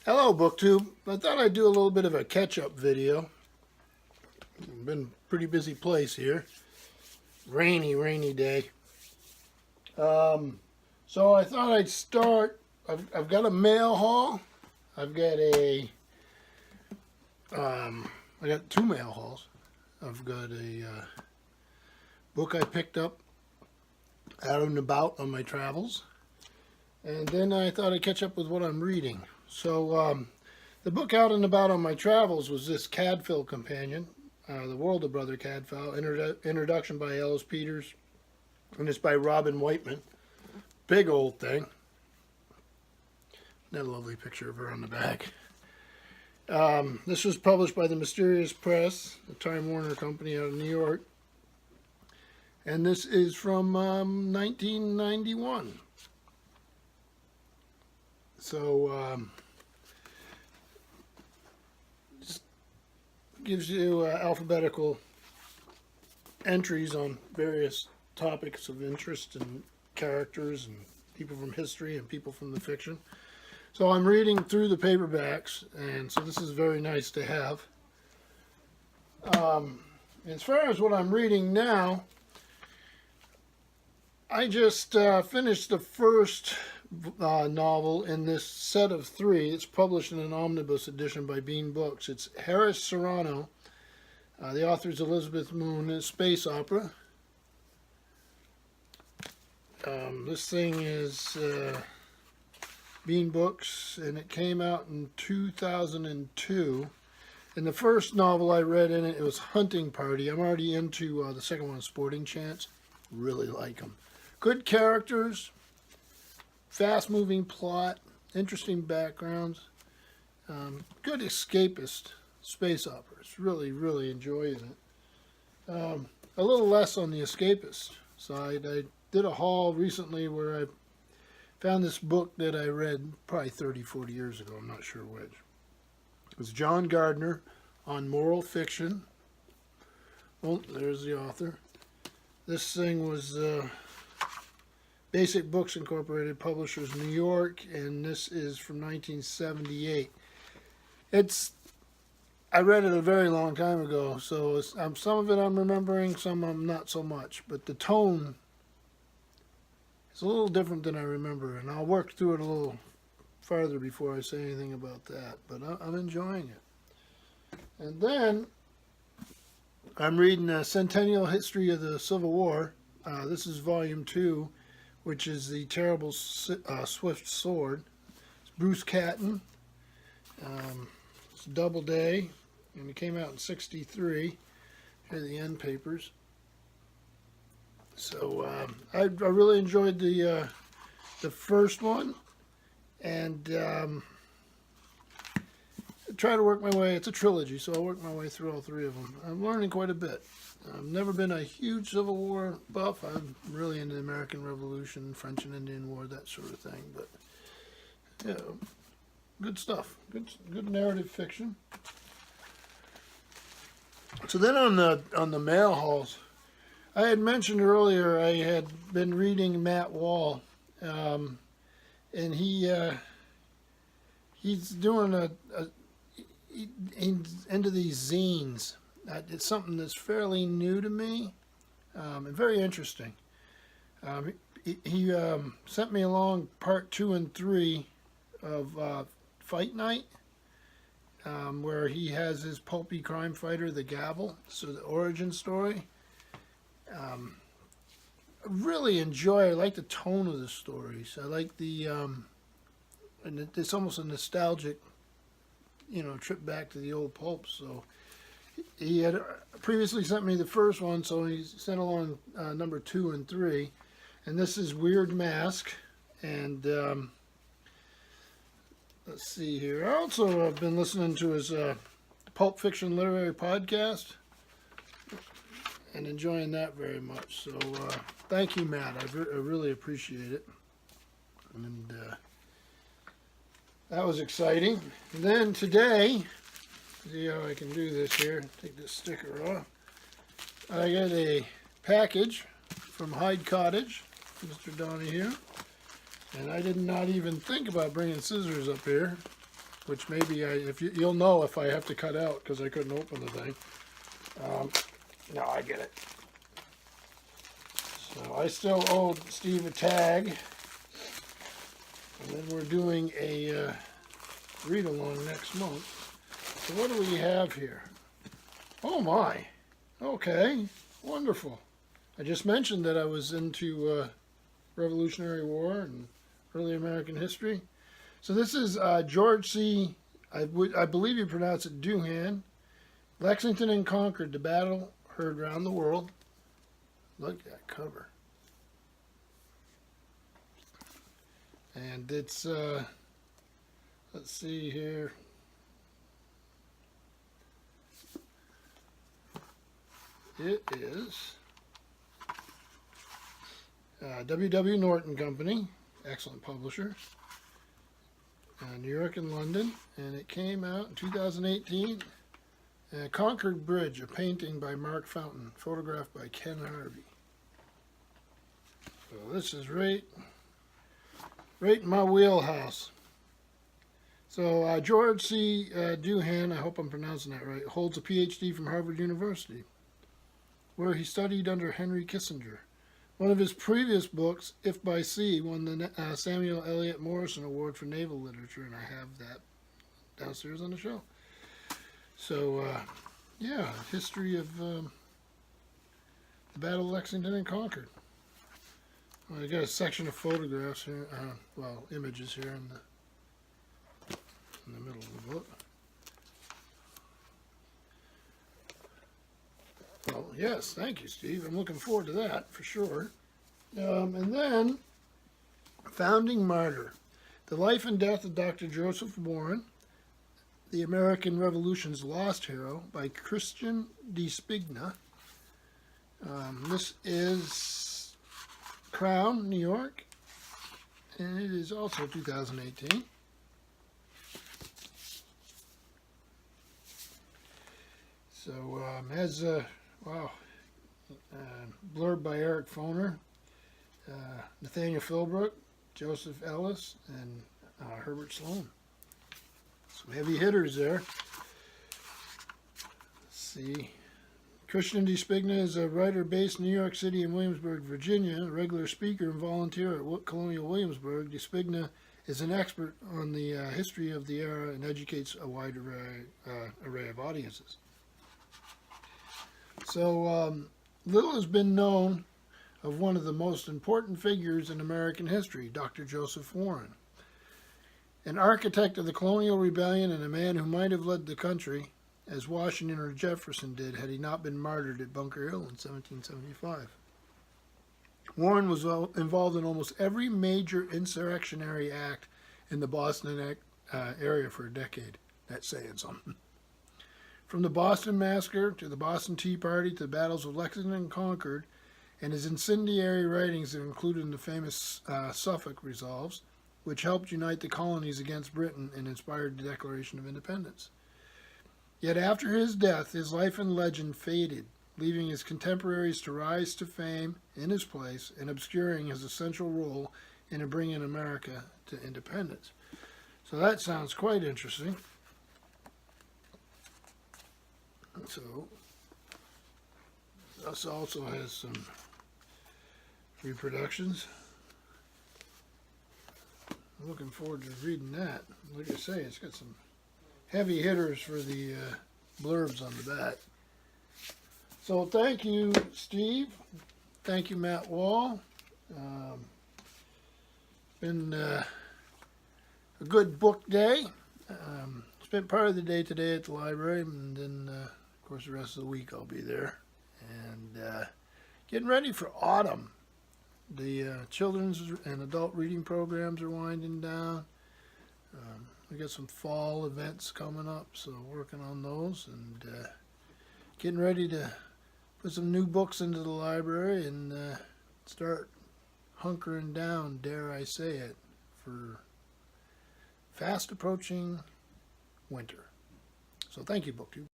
Hello, BookTube. I thought I'd do a little bit of a catch-up video. Been a pretty busy place here. Rainy day. So I thought I'd start. I've got a mail haul. I've got I got two mail hauls. I've got a book I picked up out and about on my travels, and then I thought I'd catch up with what I'm reading. So the book out and about on my travels was this Cadfael Companion, The World of Brother Cadfael, introduction by Ellis Peters, and it's by Robin Whiteman. Big old thing. That lovely picture of her on the back. This was published by the Mysterious Press, the Time Warner Company out of New York. And this is from 1991. So, just gives you alphabetical entries on various topics of interest and characters and people from history and people from the fiction. So I'm reading through the paperbacks, and so this is very nice to have. As far as what I'm reading now, I just finished the first novel in this set of three. It's published in an omnibus edition by Bean Books. It's Harris Serrano. The author is Elizabeth Moon. It's a space opera. This thing is Bean Books, and it came out in 2002. And the first novel I read in it, it was Hunting Party. I'm already into the second one, Sporting Chance. Really like them. Good characters, fast-moving plot, interesting backgrounds, good escapist space operas. Really enjoying it. A little less on the escapist side. I did a haul recently where I found this book that I read probably 30, 40 years ago. I'm not sure which. It was John Gardner on moral fiction. Oh, there's the author. This thing was Basic Books Incorporated, Publishers, New York, and this is from 1978. I read it a very long time ago, so some of it I'm remembering, some I'm not so much, but the tone is a little different than I remember, and I'll work through it a little farther before I say anything about that, but I'm enjoying it. And then I'm reading a Centennial History of the Civil War. This is volume 2, which is The Terrible Swift Sword. It's Bruce Catton. It's Doubleday, and it came out in '63. Here are the end papers. So I really enjoyed the first one, and try to work my way. It's a trilogy, so I'll work my way through all three of them. I'm learning quite a bit. I've never been a huge Civil War buff. I'm really into the American Revolution, French and Indian War, that sort of thing. But yeah, good stuff. Good narrative fiction. So then on the mail hauls, I had mentioned earlier I had been reading Matt Wall, and he's doing he's into these zines. It's something that's fairly new to me, and very interesting. He sent me along part 2 and 3 of Fight Night, where he has his pulpy crime fighter, the Gavel. So the origin story. I really enjoy. I like the tone of the stories. I like the and it's almost a nostalgic, trip back to the old pulp. So he had previously sent me the first one, so he sent along number 2 and 3, and this is Weird Mask. And let's see here. I also have been listening to his Pulp Fiction Literary Podcast and enjoying that very much. So thank you, Matt. I really appreciate it. And that was exciting. And then today, see how I can do this here. Take this sticker off. I got a package from Hyde Cottage, Mr. Donahue. And I did not even think about bringing scissors up here. which maybe you'll know if I have to cut out because I couldn't open the thing. No, I get it. So I still owe Steve a tag. And then we're doing a read-along next month. So what do we have here? Oh my. Okay. Wonderful. I just mentioned that I was into Revolutionary War and early American history. So this is George C. I believe you pronounce it Doohan. Lexington and Concord, the battle heard round the world. Look at that cover. And it's, let's see here. It is W.W. Norton Company, excellent publisher, New York and London, and it came out in 2018. Concord Bridge, a painting by Mark Fountain, photographed by Ken Harvey. So this is right in my wheelhouse. So George C. Doohan, I hope I'm pronouncing that right, holds a PhD from Harvard University, where he studied under Henry Kissinger. One of his previous books, If by Sea, won the Samuel Eliot Morrison Award for Naval Literature, and I have that downstairs on the shelf. So, yeah, history of the Battle of Lexington and Concord. Well, I got a section of photographs here, well, images here in the middle of the book. Well, yes, thank you, Steve. I'm looking forward to that for sure. And then, Founding Martyr, The Life and Death of Dr. Joseph Warren, The American Revolution's Lost Hero by Christian de Spigna. This is Crown, New York, and it is also 2018. So, has wow, blurb by Eric Foner, Nathaniel Philbrook, Joseph Ellis, and Herbert Sloan. Some heavy hitters there. Let's see. Christian de Spigna is a writer based in New York City and Williamsburg, Virginia, a regular speaker and volunteer at Colonial Williamsburg. De Spigna is an expert on the history of the era and educates a wide array of audiences. So, little has been known of one of the most important figures in American history, Dr. Joseph Warren. An architect of the colonial rebellion and a man who might have led the country, as Washington or Jefferson did, had he not been martyred at Bunker Hill in 1775. Warren was involved in almost every major insurrectionary act in the Boston area for a decade. That's saying something. From the Boston Massacre to the Boston Tea Party to the battles of Lexington and Concord, and his incendiary writings are included in the famous Suffolk Resolves, which helped unite the colonies against Britain and inspired the Declaration of Independence. Yet after his death, his life and legend faded, leaving his contemporaries to rise to fame in his place and obscuring his essential role in bringing America to independence. So that sounds quite interesting. So, this also has some reproductions. I'm looking forward to reading that. Like I say, it's got some heavy hitters for the blurbs on the back. So thank you, Steve. Thank you, Matt Wall. Been a good book day. Spent part of the day today at the library, and then, of course, the rest of the week I'll be there. And getting ready for autumn. The children's and adult reading programs are winding down. We got some fall events coming up, so working on those and getting ready to put some new books into the library and start hunkering down, dare I say it, for fast approaching winter. So thank you, BookTube.